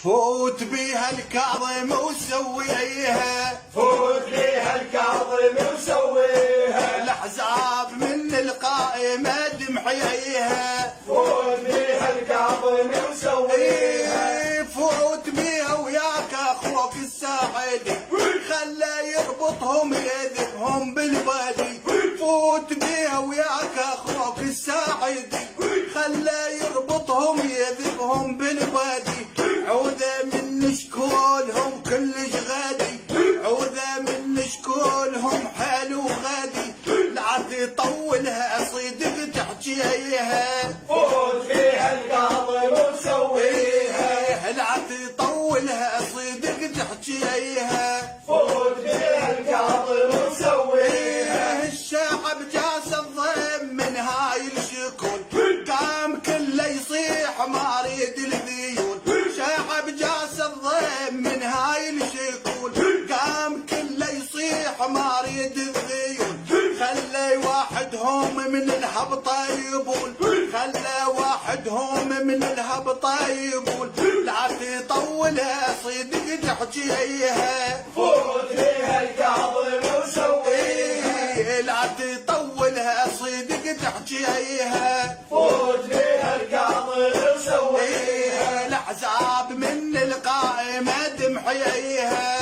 فوت بيها الكاظم وسويها، فوت بيها الكاظم وسويها، الاحزاب من القائمة دمحيها، فوت بيها الكاظم وسويها، فوت بيها وياك اخوك الساعدي، خلى يربطهم يذبهم بالبادي، فوت بيها وياك اخوك الساعدي، خلى يربطهم يذبهم بالبادي، عوذة من شكولهم كلش غادي، عوذة من شكولهم حلو غادي، لا تطولها صيدق تحجيها، فوت بيها الكاظم وسويها، لا تطولها صيدق تحجيها، فوت بيها الكاظم وسويها، الشعب جاس الضيم من هاي الشكول، قام كله يصيح ما اريد الذيول، شعب جاس الضيم من هاي الشكول، قام كله يصيح ما اريد الذيول، خلى واحدهم من الهبطه يبول، خلى واحدهم من الهبطه يبول، لا تطولها صدق تحجيها، فوت بيها الكاظم وسويها، لا تطولها صدق تحجيها، فوت بيها الكاظم وسويها، الاحزاب من القائمة دمحيها،